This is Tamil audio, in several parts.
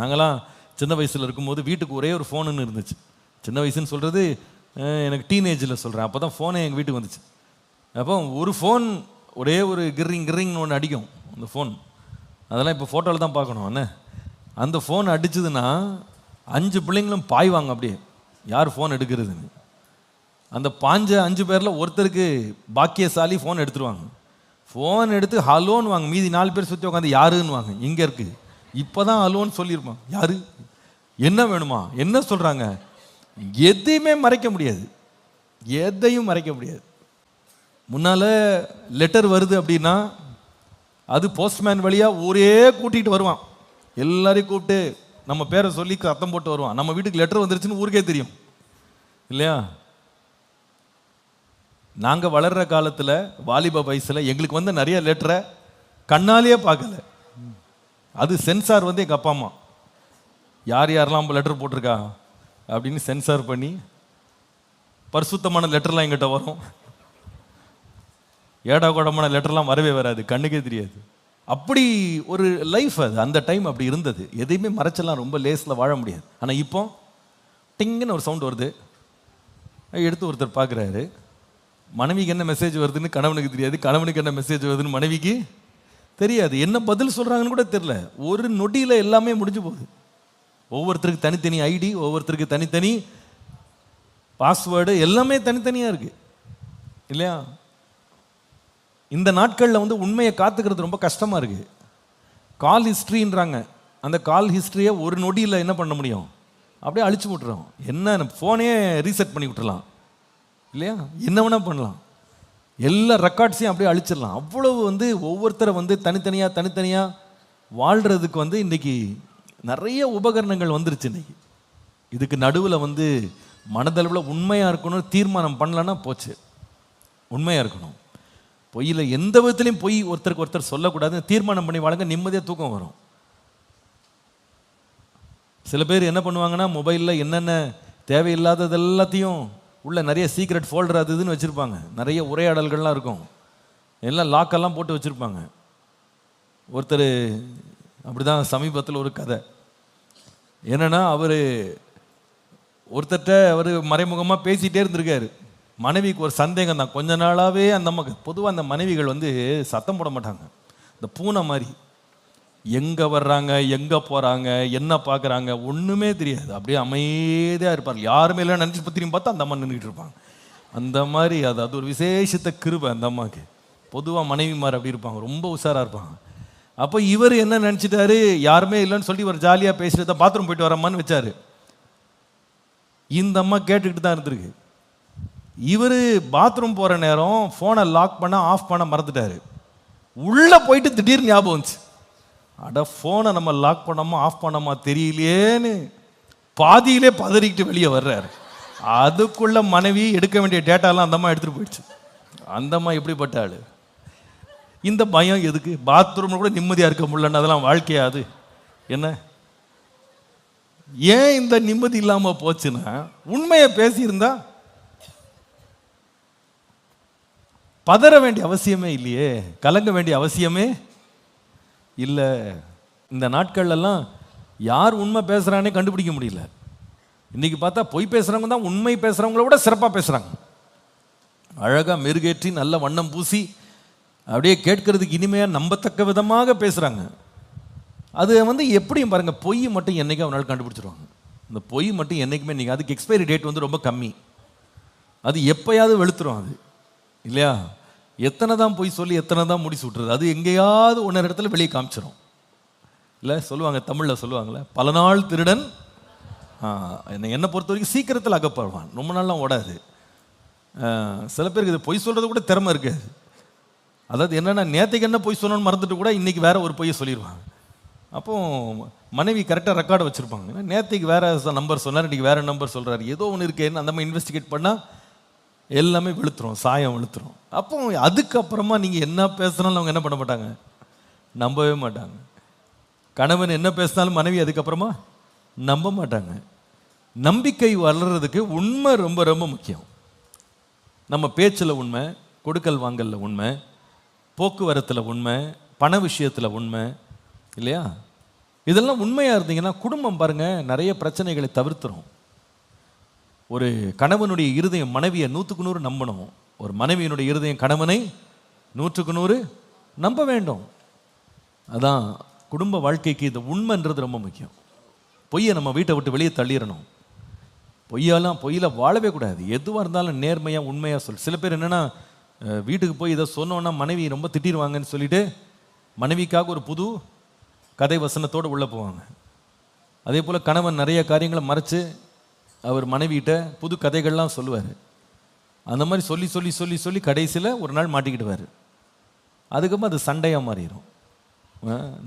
நாங்களாம் சின்ன வயசில் இருக்கும்போது வீட்டுக்கு ஒரே ஒரு ஃபோனுன்னு இருந்துச்சு. சின்ன வயசுன்னு சொல்கிறது எனக்கு டீனேஜில் சொல்கிறேன். அப்போ தான் ஃபோனே எங்கள் வீட்டுக்கு வந்துச்சு. அப்போ ஒரு ஃபோன் ஒரே ஒரு கிர்ரிங்னு ஒன்று அடிக்கும் அந்த ஃபோன். அதெல்லாம் இப்போ ஃபோட்டோவில் தான் பார்க்கணும் என்ன. அந்த ஃபோன் அடிச்சதுன்னா 5 பிள்ளைங்களும் பாய்வாங்க அப்படியே, யார் ஃபோன் எடுக்கிறதுன்னு. அந்த பாஞ்ச 5 பேரில் ஒருத்தருக்கு பாக்கியசாலி ஃபோன் எடுத்துருவாங்க. ஃபோன் எடுத்து ஹலோன்னு வாங்க, மீதி 4 பேர் சுற்றி உட்காந்து யாருன்னு வாங்க, இங்கே இருக்குது இப்போ தான் ஹலோன்னு சொல்லியிருப்பான். யாரு என்ன வேணுமா என்ன சொல்கிறாங்க, எதையுமே மறைக்க முடியாது, எதையும் மறைக்க முடியாது. முன்னால் லெட்டர் வருது அப்படின்னா அது போஸ்ட்மேன் வழியாக ஊரே கூட்டிகிட்டு வருவான். எல்லாரையும் கூப்பிட்டு நம்ம பேரை சொல்லி சத்தம் போட்டு வருவான். நம்ம வீட்டுக்கு லெட்டர் வந்துருச்சுன்னு ஊருக்கே தெரியும் இல்லையா. நாங்கள் வளர்கிற காலத்தில் வாலிப வயசில் எங்களுக்கு வந்து நிறைய லெட்டரை கண்ணாலேயே பார்க்கல. அது சென்சார் வந்து எங்கள் அப்பா அம்மா யார் யாரெல்லாம் லெட்டர் போட்டிருக்கா அப்படின்னு சென்சார் பண்ணி பரிசுத்தமான லெட்டர்லாம் எங்கிட்ட வரும். ஏடா கூடமான லெட்டர்லாம் வரவே வராது, கண்ணுக்கே தெரியாது. அப்படி ஒரு லைஃப் அது. அந்த டைம் அப்படி இருந்தது. எதையுமே மறைச்செல்லாம் ரொம்ப லேஸில் வாழ முடியாது. ஆனால் இப்போ டிங்குன்னு ஒரு சவுண்ட் வருது, எடுத்து ஒருத்தர் பார்க்குறாரு. மனைவிக்கு என்ன மெசேஜ் வருதுன்னு கணவனுக்கு தெரியாது, கணவனுக்கு என்ன மெசேஜ் வருதுன்னு மனைவிக்கு தெரியாது. என்ன பதில் சொல்கிறாங்கன்னு கூட தெரியல. ஒரு நொடியில் எல்லாமே முடிஞ்சு போகுது. ஒவ்வொருத்தருக்கு தனித்தனி ஐடி, ஒவ்வொருத்தருக்கு தனித்தனி பாஸ்வேர்டு, எல்லாமே தனித்தனியாக இருக்குது இல்லையா. இந்த நாட்களில் வந்து உண்மையை காத்துக்கிறது ரொம்ப கஷ்டமாக இருக்குது. கால் ஹிஸ்ட்ரின்றாங்க. அந்த கால் ஹிஸ்ட்ரியை ஒரு நொடியில் என்ன பண்ண முடியும், அப்படியே அழிச்சு விட்டுறோம். என்ன ஃபோனே ரீசெட் பண்ணி விட்டுறலாம் இல்லையா, என்ன வேணால் பண்ணலாம். எல்லா ரெக்கார்ட்ஸையும் அப்படியே அழிச்சிடலாம். அவ்வளவு வந்து ஒவ்வொருத்தரை வந்து தனித்தனியாக வாழ்கிறதுக்கு வந்து இன்றைக்கி நிறைய உபகரணங்கள் வந்துருச்சு. இன்றைக்கி இதுக்கு நடுவில் வந்து மனதளவில் உண்மையாக இருக்கணும்னு தீர்மானம் பண்ணலன்னா போச்சு. உண்மையாக இருக்கணும், பொய்யில் எந்த விதத்துலையும் பொய் ஒருத்தருக்கு ஒருத்தர் சொல்லக்கூடாதுன்னு தீர்மானம் பண்ணி வாழுங்க, நிம்மதியாக தூக்கம் வரும். சில பேர் என்ன பண்ணுவாங்கன்னா மொபைலில் என்னென்ன தேவையில்லாதது எல்லாத்தையும் உள்ள நிறைய சீக்ரெட் ஃபோல்டர் அது இதுன்னு வச்சுருப்பாங்க. நிறைய உரையாடல்கள்லாம் இருக்கும், எல்லாம் லாக்கெல்லாம் போட்டு வச்சுருப்பாங்க. ஒருத்தர் அப்படி தான் சமீபத்தில் ஒரு கதை என்னென்னா, அவர் மறைமுகமாக பேசிகிட்டே இருந்திருக்காரு. மனைவிக்கு ஒரு சந்தேகம் தான். கொஞ்ச நாளாகவே அந்த அம்மாக்கு பொதுவாக அந்த மனைவிகள் வந்து சத்தம் போட மாட்டாங்க, இந்த பூனை மாதிரி. எங்கே வர்றாங்க எங்கே போகிறாங்க என்ன பார்க்குறாங்க ஒன்றுமே தெரியாது, அப்படியே அமைதியாக இருப்பார். யாருமே இல்லை நினச்சி பத்திரியும் பார்த்தா அந்த அம்மா நின்றுட்டு இருப்பாங்க. அந்த மாதிரி அது ஒரு விசேஷத்தை கிருபை அந்த அம்மாவுக்கு. பொதுவாக மனைவிமார் அப்படி இருப்பாங்க, ரொம்ப உஷாராக இருப்பாங்க. அப்போ இவர் என்ன நினச்சிட்டாரு, யாருமே இல்லைன்னு சொல்லி ஒரு ஜாலியாக பேசிட்டு தான் பாத்ரூம் போயிட்டு வரம்மான்னு வச்சார். இந்த அம்மா கேட்டுக்கிட்டு தான் இருந்திருக்கு. இவர் பாத்ரூம் போகிற நேரம் ஃபோனை லாக் பண்ண ஆஃப் பண்ண மறந்துட்டார். உள்ளே போயிட்டு திடீர்னு ஞாபகம் வந்துச்சு, அட ஃபோனை நம்ம லாக் பண்ணாமல் ஆஃப் பண்ணாமா தெரியலையேன்னு பாதியிலே பதறிக்கிட்டு வெளியே வர்றாரு. அதுக்குள்ள மனைவி எடுக்க வேண்டிய டேட்டாலாம் அந்த அம்மா எடுத்துகிட்டு போயிடுச்சு. அந்த அம்மா எப்படிப்பட்ட ஆள். இந்த பயம் எதுக்கு, பாத்ரூமில் கூட நிம்மதியாக இருக்க முடியலன்னு அதெல்லாம் வாழ்க்கையாது என்ன. ஏன் இந்த நிம்மதி இல்லாமல் போச்சுன்னா, உண்மையை பேசியிருந்தா பதற வேண்டிய அவசியமே இல்லையே, கலங்க வேண்டிய அவசியமே இல்லை. இந்த நாட்கள்லாம் யார் உண்மை பேசுகிறானே கண்டுபிடிக்க முடியல. இன்றைக்கி பார்த்தா பொய் பேசுகிறவங்க தான் உண்மை பேசுகிறவங்கள விட சிறப்பாக பேசுகிறாங்க. அழகாக மெருகேற்றி நல்ல வண்ணம் பூசி அப்படியே கேட்கறதுக்கு இனிமையாக நம்பத்தக்க விதமாக பேசுகிறாங்க. அது வந்து எப்படியும் பாருங்கள், பொய் மட்டும் என்றைக்கும் அவனால் கண்டுபிடிச்சிருவாங்க. இந்த பொய் மட்டும் என்றைக்குமே நீங்கள் அதுக்கு எக்ஸ்பைரி டேட் வந்து ரொம்ப கம்மி, அது எப்போயாவது வெளுத்துரும் அது இல்லையா. எத்தனை தான் பொய் சொல்லி எத்தனை தான் முடிச்சு விட்டுறது, அது எங்கேயாவது ஒன்றரை இடத்துல வெளியே காமிச்சிடும் இல்லை. சொல்லுவாங்க தமிழில் சொல்லுவாங்களே, பல நாள் திருடன் என்னை பொறுத்த வரைக்கும் சீக்கிரத்தில் அகப்படுவான், ரொம்ப நாள்லாம் ஓடாது. சில பேருக்கு இது பொய் சொல்கிறது கூட திறமை இருக்காது. அதாவது என்னென்னா, நேற்றுக்கு என்ன பொய் சொன்னோன்னு மறந்துட்டு கூட இன்றைக்கி வேற ஒரு பொய்யை சொல்லிடுவாங்க. அப்போ மனைவி கரெக்டாக ரெக்கார்டு வச்சுருப்பாங்க. நேற்றுக்கு வேற நம்பர் சொன்னார், இன்றைக்கி வேறு நம்பர் சொல்கிறாரு, ஏதோ ஒன்று இருக்கேன்னு அந்த மாதிரி இன்வெஸ்டிகேட் பண்ணால் எல்லாமே வெளுத்துரும், சாயம் வெளுத்துரும். அப்போ அதுக்கப்புறமா நீங்கள் என்ன பேசுனாலும் அவங்க என்ன பண்ண மாட்டாங்க, நம்பவே மாட்டாங்க. கணவன் என்ன பேசினாலும் மனைவி அதுக்கப்புறமா நம்ப மாட்டாங்க. நம்பிக்கை வளர்கிறதுக்கு உண்மை ரொம்ப ரொம்ப முக்கியம். நம்ம பேச்சில் உண்மை, கொடுக்கல் வாங்கலில் உண்மை, போக்குவரத்தில் உண்மை, பண விஷயத்தில் உண்மை இல்லையா. இதெல்லாம் உண்மையாக இருந்தீங்கன்னா குடும்பம் பாருங்கள் நிறைய பிரச்சனைகளை தவிர்த்துரும். ஒரு கணவனுடைய இருதயம் மனைவியை 100% நம்பணும். ஒரு மனைவியினுடைய இருதயம் கணவனை 100% நம்ப வேண்டும். அதான் குடும்ப வாழ்க்கைக்கு இந்த உண்மைன்றது ரொம்ப முக்கியம். பொய்யை நம்ம வீட்டை விட்டு வெளியே தள்ளிடணும். பொய்யில் வாழவே கூடாது. எதுவாக இருந்தாலும் நேர்மையாக உண்மையாக சொல். சில பேர் என்னென்னா வீட்டுக்கு போய் இதை சொன்னோன்னா மனைவி ரொம்ப திட்டிடுவாங்கன்னு சொல்லிட்டு மனைவிக்காக ஒரு புது கதை வசனத்தோடு உள்ளே போவாங்க. அதே போல் கணவன் நிறைய காரியங்களை மறைச்சு அவர் மனைவிகிட்ட புது கதைகள்லாம் சொல்லுவார். அந்த மாதிரி சொல்லி சொல்லி சொல்லி சொல்லி கடைசியில் ஒரு நாள் மாட்டிக்கிடுவார். அதுக்கப்புறம் அது சண்டையாக மாறிடும்.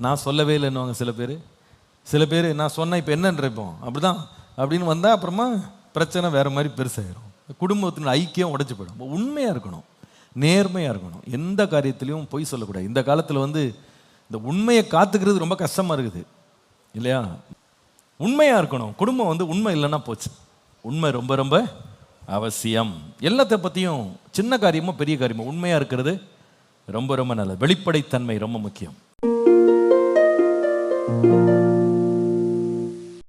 நான் சொல்லவே இல்லைன்னுவாங்க சில பேர் நான் சொன்னேன் இப்போ என்னன்றப்போம் அப்படிதான் அப்படின்னு வந்தால் அப்புறமா பிரச்சனை வேறு மாதிரி பெருசாகிடும். குடும்பத்தின் ஐக்கியம் உடைச்சு போயிடும். உண்மையாக இருக்கணும், நேர்மையாக இருக்கணும், எந்த காரியத்திலையும் பொய் சொல்லக்கூடாது. இந்த காலத்தில் இந்த உண்மையை காத்துக்கிறது ரொம்ப கஷ்டமாக இருக்குது இல்லையா? உண்மையாக இருக்கணும். குடும்பம் உண்மை இல்லைன்னா போச்சு. உண்மை ரொம்ப ரொம்ப அவசியம். எல்லாத்தை பற்றியும் சின்ன காரியமோ பெரிய காரியமோ உண்மையாக இருக்கிறது ரொம்ப ரொம்ப நல்லது. வெளிப்படைத்தன்மை ரொம்ப முக்கியம்.